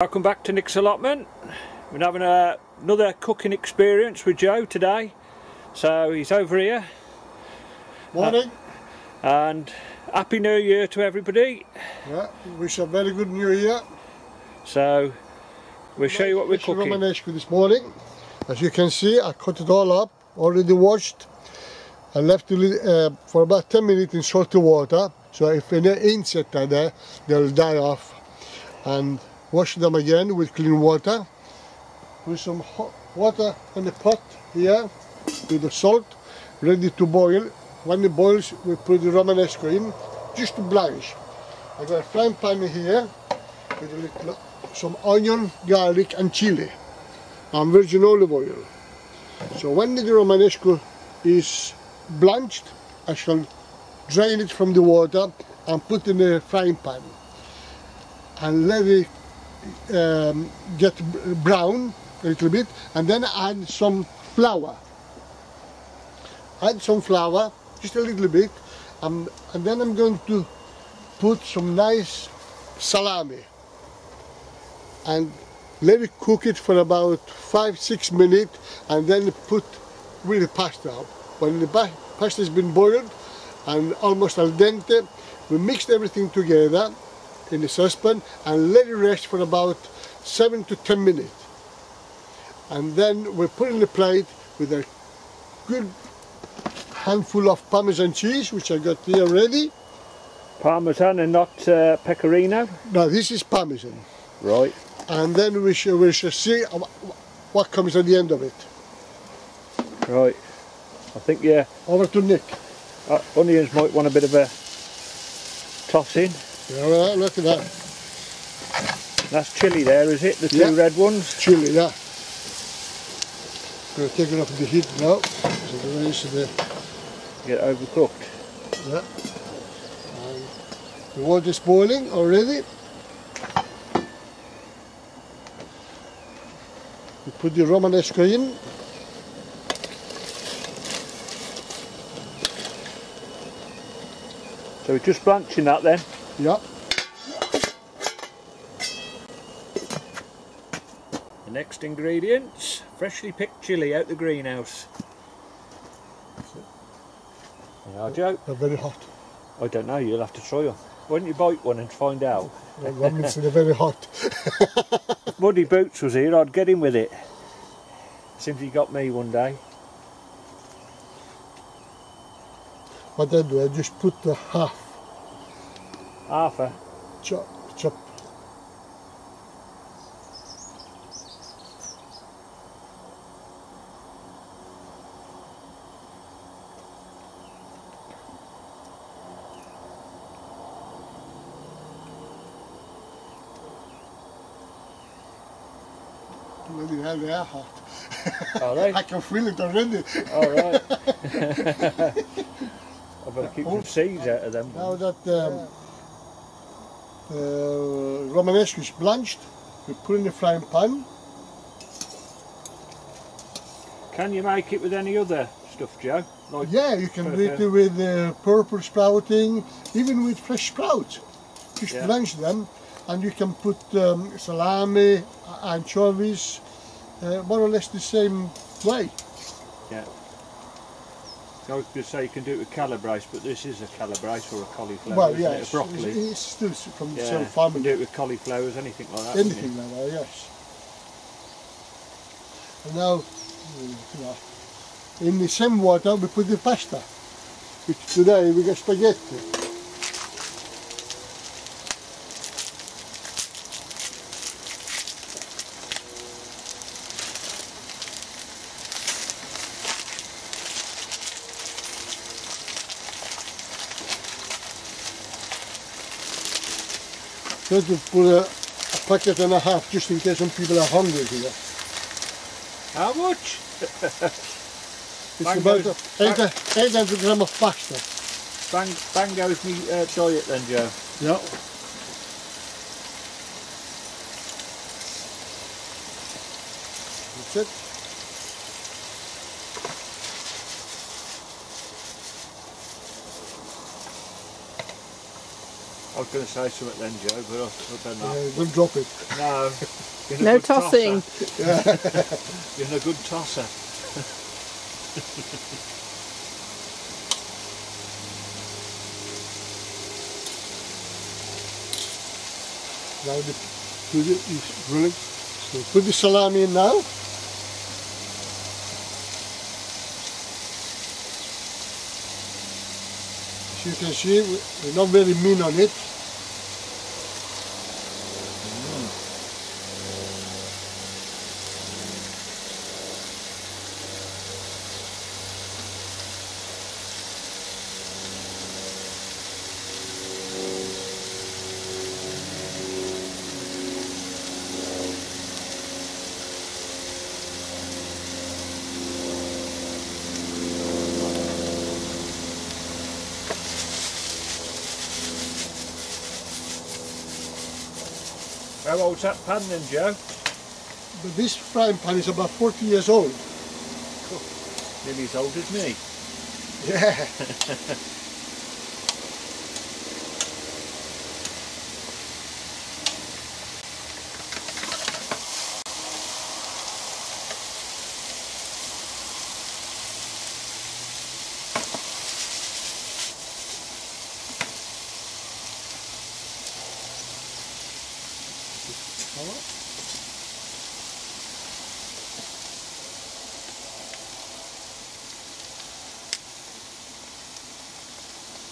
Welcome back to Nick's Allotment. We're having another cooking experience with Joe today. So he's over here. Morning. And Happy New Year to everybody. Yeah, wish a very good New Year. So we'll show you what we're cooking. Romanesco this morning. As you can see, I cut it all up, already washed. I left it for about 10 minutes in salty water, so if any insects are there, they'll die off. And wash them again with clean water. Put some hot water in the pot here with the salt, ready to boil. When it boils, we put the Romanesco in, just to blanch. I got a frying pan here with a little, some onion, garlic and chili and virgin olive oil. So when the Romanesco is blanched, I shall drain it from the water and put in the frying pan and let it get brown a little bit, and then add some flour. Add some flour, just a little bit, and then I'm going to put some nice salami and let it cook it for about 5-6 minutes, and then put with the pasta. When the pasta has been boiled and almost al dente, we mixed everything together in the saucepan and let it rest for about 7 to 10 minutes. And then we put in the plate with a good handful of Parmesan cheese, which I got here ready. Parmesan and not pecorino? No, this is Parmesan. Right. And then we shall see what comes at the end of it. Right. I think, yeah. Over to Nick. Onions might want a bit of a toss in. Yeah, well, look at that. That's chilli there, is it? The two red ones? Chili, yeah. Going to take it off the heat now. So the rest of the... Get overcooked. Yeah. And the water's boiling already. We put the Romanesco in. So we're just blanching that then? Yeah. The next ingredients, freshly picked chilli out the greenhouse. Yeah, Joe. They're very hot. I don't know, you'll have to try them. Why don't you bite one and find out? That means they're very hot. If Muddy Boots was here, I'd get him with it. Seems he got me one day. What I do, I just put the half A chop. Bloody hell, they are hot. Are they? I can feel it already. Alright. I better keep some seeds out of them. Now that Romanesco is blanched, we put in the frying pan. Can you make it with any other stuff, Joe? Like yeah, you can do it with purple sprouting, even with fresh sprouts. Just blanch them, and you can put salami, anchovies, more or less the same way. Yeah. I was going to say you can do it with calabrese, but this is a calabrese or a cauliflower, well, isn't it? A broccoli. It's still from the same You family. can do it with cauliflowers, anything like that. Anything like that, yes. And now, in the same water we put the pasta, which today we got spaghetti. Going to put a packet and a half just in case some people are hungry here. How much? It's about 800 grams of pasta. Bang goes me diet then, Joe. Yeah. That's it. I was going to say something then, Joe, but I better not. Don't drop it. No. You're a No good tossing. tosser. You're a good tosser. Now the puri is rolling. So put the salami in now. As you can see, we're not very mean on it. How old's that pan then, Joe? But this frying pan is about 40 years old. Nearly as old as me. Yeah.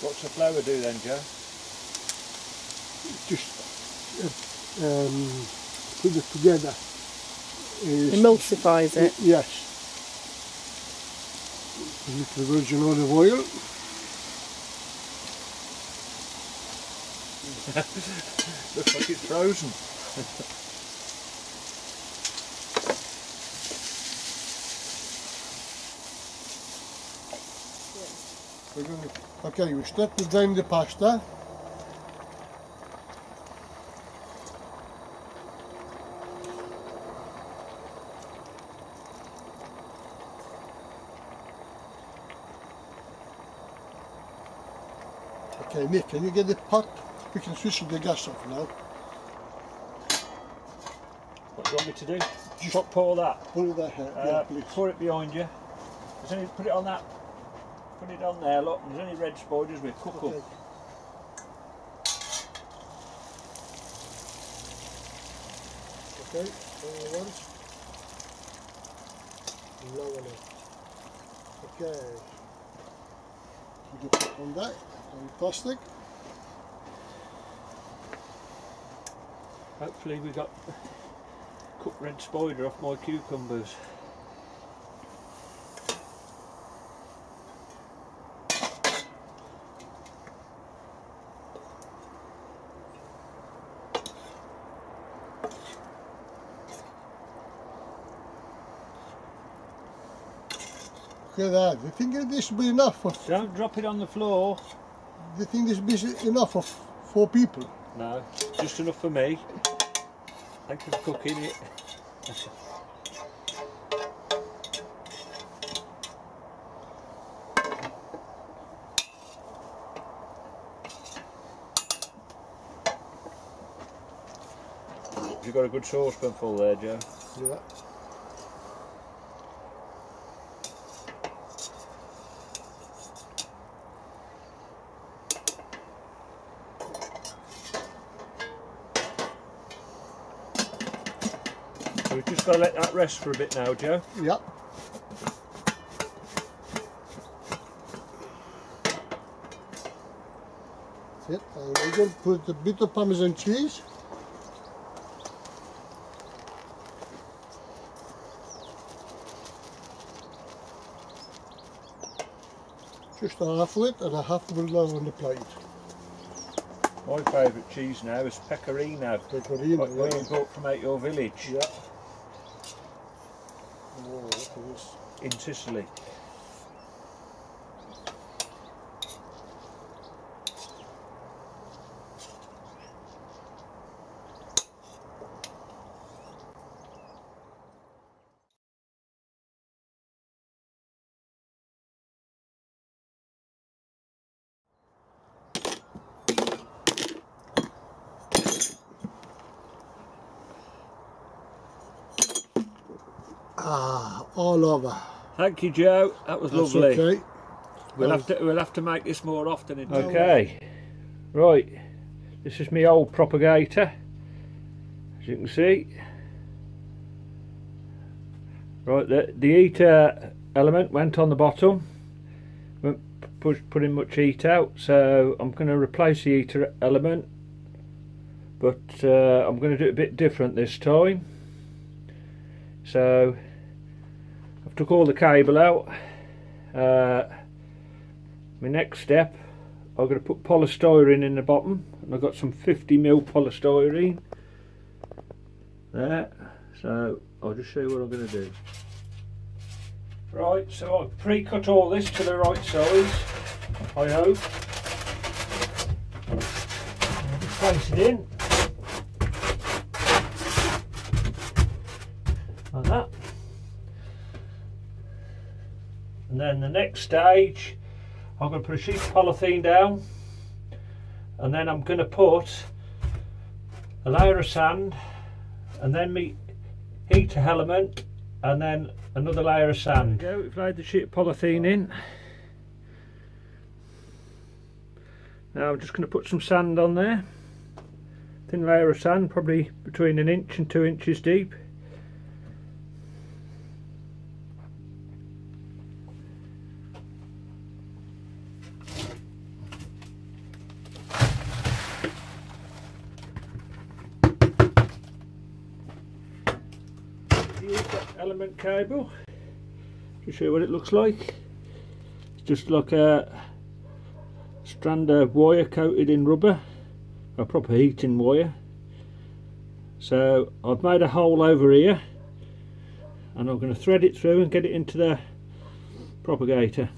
What's the flour do then, Joe? Just put it together. Emulsifies it. Yes. A little virgin olive oil. Looks like it's frozen. We're going to, okay, we start to drain the pasta. Okay, Nick, can you get the pot? We can switch the gas off now. What do you want me to do? Just pour that. Put it there, yeah, please. Pour it behind you. Put it on that. Put it on there, look, there's only red spiders with cook Okay. up. Okay, once. Lower it. Okay. Put it on that, on plastic. Hopefully we got cooked red spider off my cucumbers. Look at that. Do you think this will be enough for? Don't drop it on the floor. Do you think this will be enough for 4 people? No, just enough for me. Thank you for cooking it. You've got a good saucepan full there, Joe. Yeah. So we've just got to let that rest for a bit now, Joe. Yeah. That's it. And we're going to put a bit of Parmesan cheese. Just a half of it and a half will go on the plate. My favourite cheese now is Pecorino. Pecorino, What yeah. you bought from out your village Yeah. Oh, look at this. in Sicily. all over. Thank you, Joe. That was That's lovely. okay. We'll have to make this more often. Okay, right. This is my old Propagator, as you can see. Right, the heater element went on the bottom. Won't putting much heat out, so I'm going to replace the heater element, but I'm going to do it a bit different this time. So I've took all the cable out. My next step, I'm going to put polystyrene in the bottom, and I've got some 50mm polystyrene there, so I'll just show you what I'm going to do. Right, so I've pre-cut all this to the right size, I hope. I'll just place it in like that, and then the next stage, I'm going to put a sheet of polythene down, and then I'm going to put a layer of sand, and then my heater element, and then another layer of sand. There we go, we've laid the sheet of polythene in. Now I'm just going to put some sand on there. Thin layer of sand, probably between 1 inch and 2 inches deep. Element cable to show you what it looks like. It's just like a strand of wire coated in rubber, a proper heating wire. So I've made a hole over here, and I'm going to thread it through and get it into the propagator.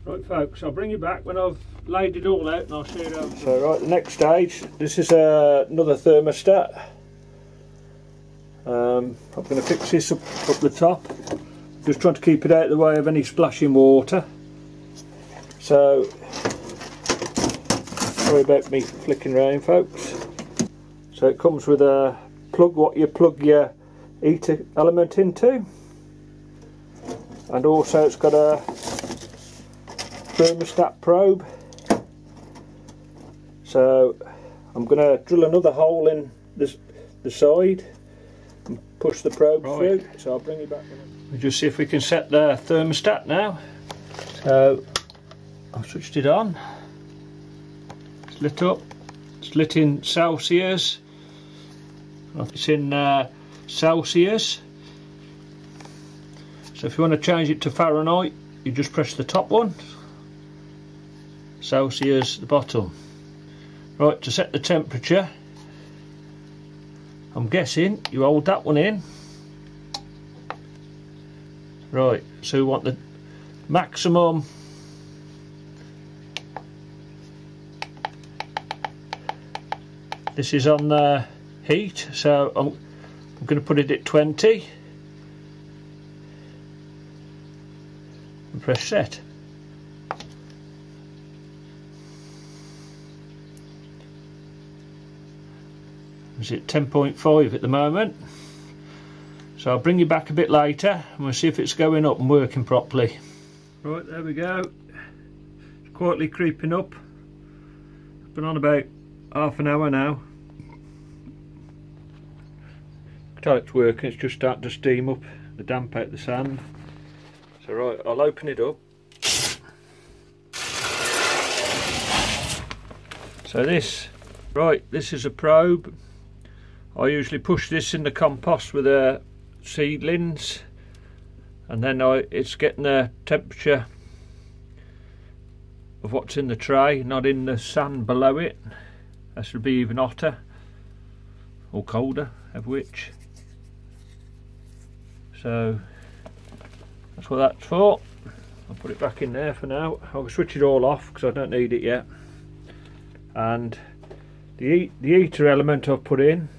Right folks, I'll bring you back when I've laid it all out and I'll show you how. So right, the next stage, this is another thermostat. I'm going to fix this up the top, just trying to keep it out of the way of any splashing water. So, sorry about me flicking around folks. So it comes with a plug, what you plug your heater element into, and also it's got a thermostat probe. So I'm going to drill another hole in the side and push the probe through. So I'll bring you back. We'll just see if we can set the thermostat now. So I've switched it on. It's lit up. It's lit in Celsius. It's in Celsius. So if you want to change it to Fahrenheit, you just press the top one. Celsius the bottom. Right, to set the temperature, I'm guessing you hold that one in. Right, so we want the maximum this is on the heat, so I'm going to put it at 20 and press set. It's at 10.5 at the moment, so I'll bring you back a bit later and we'll see if it's going up and working properly. Right, there we go. It's quietly creeping up. It's been on about half an hour now. You can tell it's working, it's just starting to steam up the damp out the sand. So right, I'll open it up. So this is a probe. I usually push this in the compost with the seedlings, and then it's getting the temperature of what's in the tray, not in the sand below it. That should be even hotter or colder, of which. So that's what that's for. I'll put it back in there for now. I'll switch it all off because I don't need it yet. And the heater element I've put in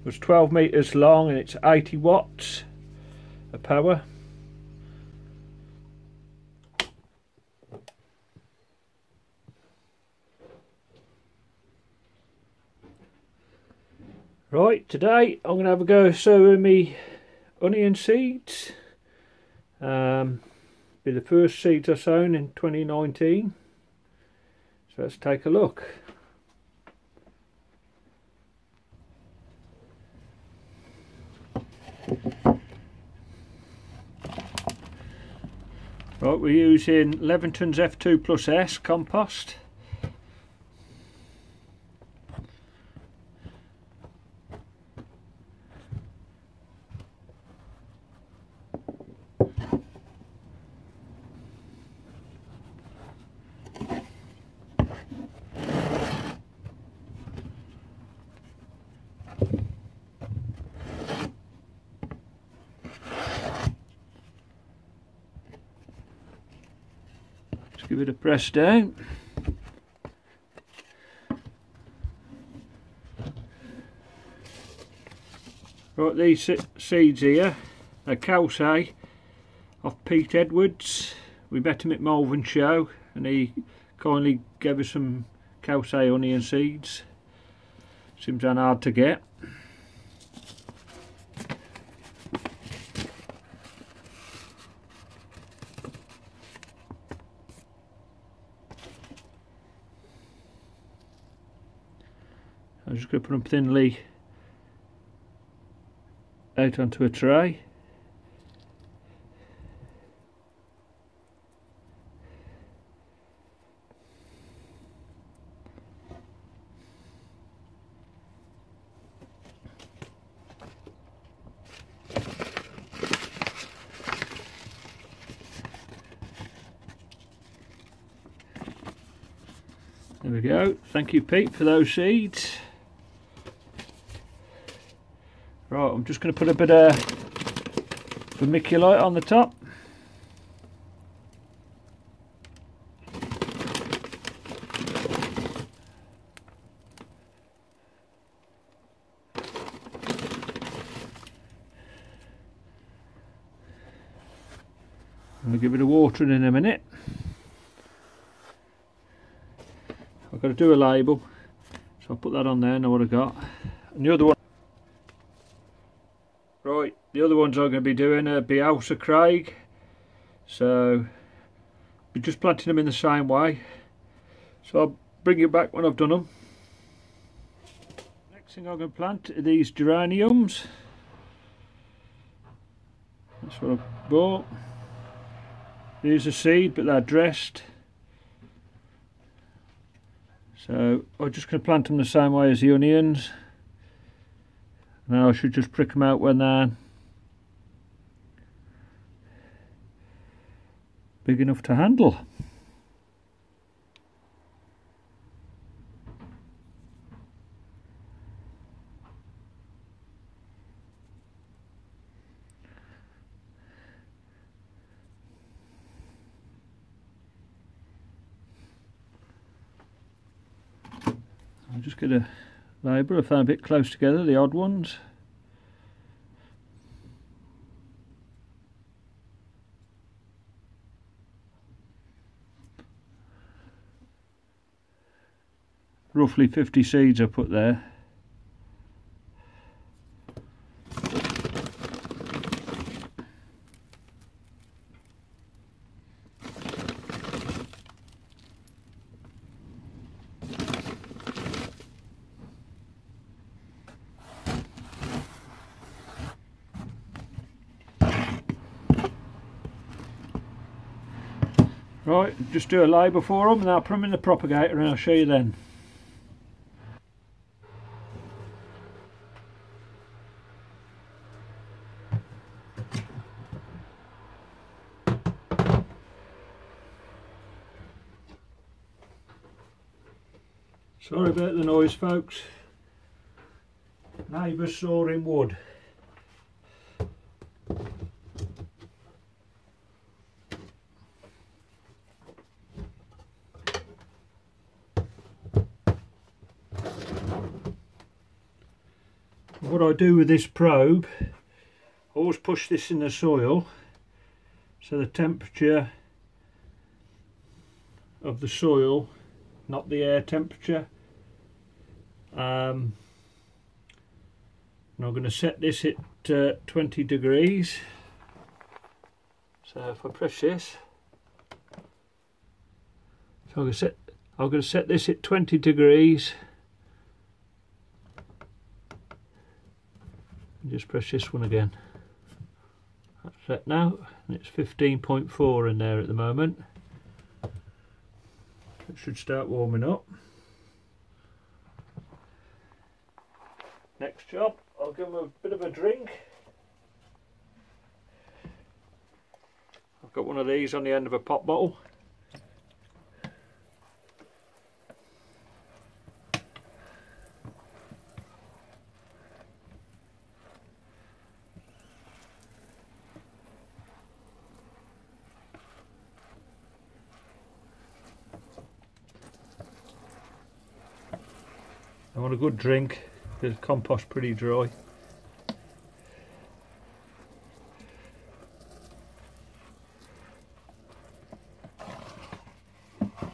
was 12 meters long and it's 80 watts of power. Right, today I'm going to have a go sowing me onion seeds. Be the first seeds I sown in 2019. So let's take a look. Right, we're using Leventon's F2 plus S compost. Give it a press down. Right, these seeds here are Cowsay off Pete Edwards. We met him at Malvern Show and he kindly gave us some Cowsay onion seeds. Seems hard to get. I'm just going to put them thinly out onto a tray. There we go. Thank you, Pete, for those seeds. Right, I'm just going to put a bit of vermiculite on the top. I'll give it a watering in a minute. I've got to do a label, so I'll put that on there, know what I got. And the other one. Right, the other ones I'm going to be doing are Beausa Craig, so we're just planting them in the same way, so I'll bring you back when I've done them. Next thing I'm going to plant are these geraniums. That's what I've bought. These are seed but they're dressed, so I'm just going to plant them the same way as the onions. Now I should just prick them out when they're big enough to handle. I'll just get a label. I found a bit close together, the odd ones. Roughly 50 seeds I put there. Right, just do a label for them and I'll put them in the propagator and I'll show you then. Sorry about the noise, folks. Neighbours sawing wood. What I do with this probe, I always push this in the soil so the temperature of the soil, not the air temperature. And I'm going to set this at 20 degrees. So if I press this, so I'm going to set this at 20 degrees. And just press this one again. That's set now, and it's 15.4 in there at the moment. It should start warming up. Next job, I'll give them a bit of a drink. I've got one of these on the end of a pop bottle. I want a good drink. The compost pretty dry. I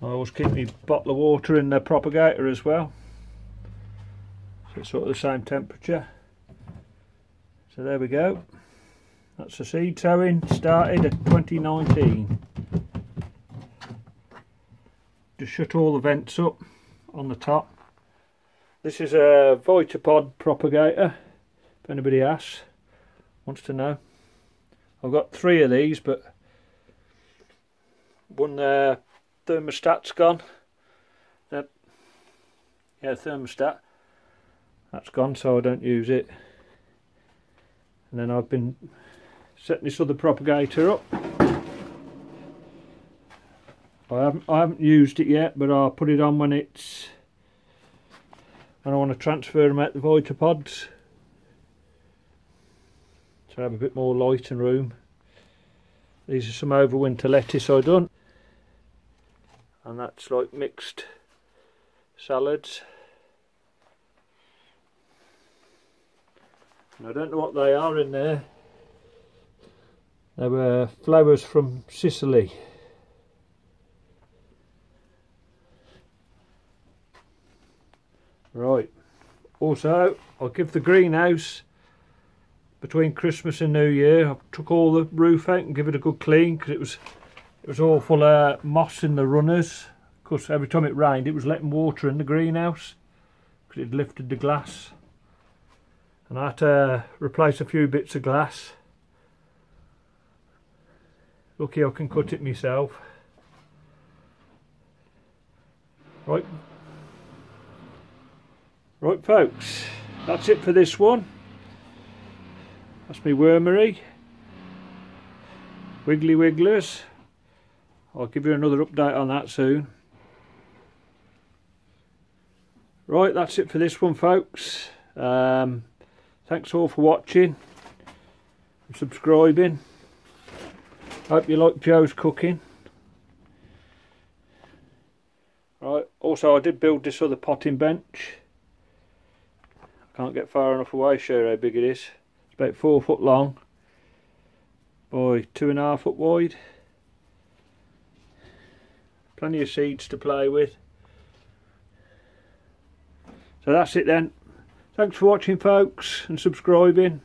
always keep my bottle of water in the Propagator as well, so it's sort of the same temperature. So there we go. That's the seed sowing, started at 2019. Just shut all the vents up on the top. This is a Vitapod propagator, if anybody wants to know. I've got 3 of these, but one thermostat's gone. Yeah, thermostat. That's gone, so I don't use it. And then I've been setting this other propagator up. I haven't used it yet, but I'll put it on when I want to transfer them out the Vitapods, so I have a bit more light and room. These are some overwinter lettuce I've done, and that's like mixed salads. And I don't know what they are in there. They were flowers from Sicily. Right, also I'll give the greenhouse between Christmas and New Year. I took all the roof out and give it a good clean, because it was all full of moss in the runners. Of course, every time it rained it was letting water in the greenhouse because it lifted the glass, and I had to replace a few bits of glass. Lucky I can cut it myself. Right folks, that's it for this one. That's me wormery. Wiggly Wigglers. I'll give you another update on that soon. Right, that's it for this one, folks. Thanks all for watching and subscribing. Hope you like Joe's cooking. Right, also I did build this other potting bench. Can't get far enough away to show you how big it is. It's about 4 foot long by 2.5 foot wide. Plenty of seeds to play with. So that's it then. Thanks for watching, folks, and subscribing.